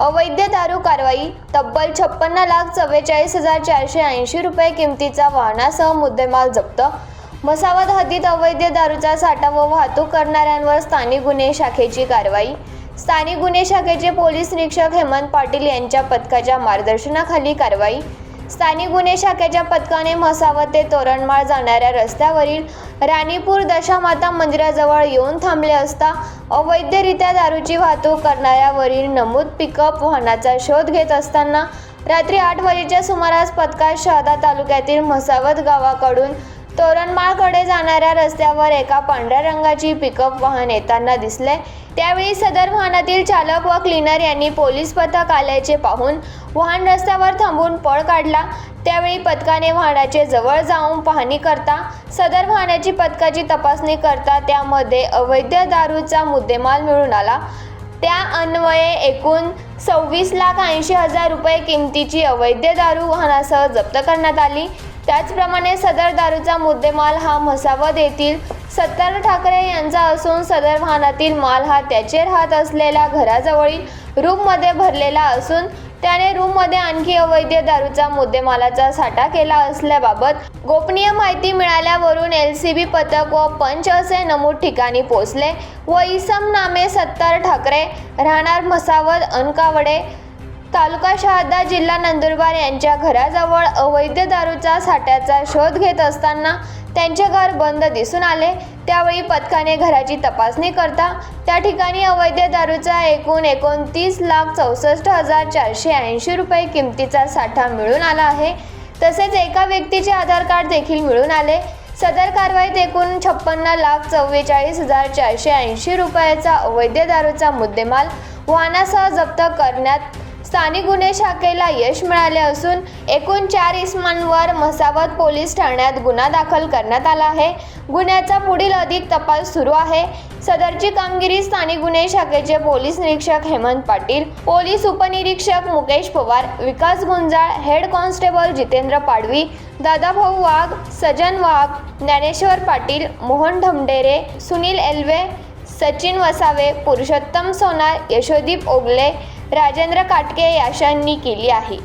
अवैध दारू कारवाई। तब्बल 56,44,480 रुपये किमतीचा वाहनासह मुद्देमाल जप्त। मसावद हद्दीत अवैध दारूचा साठा व वाहतूक करणाऱ्यांवर स्थानिक गुन्हे शाखेची कारवाई। स्थानिक गुन्हे शाखेचे पोलीस निरीक्षक हेमंत पाटील यांच्या पथकाच्या मार्गदर्शनाखाली कारवाई। स्थानिक गुन्हे शाखेच्या पथकाने मसावद ते तोरणमाळ जाणाऱ्या रस्त्यावरील राणीपूर दशामाता मंदिराजवळ येऊन थांबले असता अवैधरित्या दारूची वाहतूक करणाऱ्यावरील नमूद पिकअप वाहनाचा शोध घेत असताना रात्री 8 वाजेच्या सुमारास पथकास शहादा तालुक्यातील मसावद गावाकडून तोरणमाळकडे जाणाऱ्या रस्त्यावर एका पांढऱ्या रंगाची पिकअप वाहन येताना दिसले। त्यावेळी सदर वाहनातील चालक व क्लीनर यांनी पोलीस पथक आल्याचे पाहून वाहन रस्त्यावर थांबून पळ काढला। त्यावेळी पथकाने वाहनाचे जवळ जाऊन पाहणी करता सदर वाहनाची पथकाची तपासणी करता त्यामध्ये अवैध दारूचा मुद्देमाल मिळून आला। त्या अन्वये एकूण 26,80,000 रुपये किमतीची अवैध दारू वाहनासह जप्त करण्यात आली। त्याचप्रमाणे सदर दारूचा मुद्देमाल हा मसावद येथील सत्तर ठाकरे यांचा असून सदर वाहनातील माल हा त्याचे राहत असलेल्या घराजवळील रूममध्ये भरलेला असून त्याने रूममध्ये आणखी अवैध दारूचा मुद्देमालाचा साठा केला असल्याबाबत गोपनीय माहिती मिळाल्यावरून LCB पथक व पंच असे नमूद ठिकाणी पोहोचले व इसम नामे सत्तर ठाकरे राहणार मसावद अनकावडे तालुका शहादा जिल्हा नंदुरबार यांच्या घराजवळ अवैध दारूचा साठ्याचा शोध घेत असताना त्यांचे घर बंद दिसून आले। त्यावेळी पथकाने घराची तपासणी करता त्या ठिकाणी अवैध दारूचा एकूण 29,64,480 रुपये किमतीचा साठा मिळून आला आहे। तसेच एका व्यक्तीचे आधार कार्ड देखील मिळून आले। सदर कारवाईत एकूण 56,44,480 रुपयाचा अवैध दारूचा मुद्देमाल वाहनासह जप्त करण्यात स्थानिक गुन्हे शाखेला यश मिळाले असून एकूण 4 इसमांवर मसावद पोलीस ठाण्यात गुन्हा दाखल करण्यात आला आहे। गुन्ह्याचा पुढील अधिक तपास सुरू आहे। सदरची कामगिरी स्थानिक गुन्हे शाखेचे पोलीस निरीक्षक हेमंत पाटील, पोलीस उपनिरीक्षक मुकेश पवार, विकास गुंजाळ, हेड कॉन्स्टेबल जितेंद्र पाडवी, दादाभाऊ वाघ, सजन वाघ, ज्ञानेश्वर पाटील, मोहन ढमढेरे, सुनील एल्वे, सचिन वसावे, पुरुषोत्तम सोनार, यशोदीप ओगले, राजेंद्र काटके यांनी केली आहे।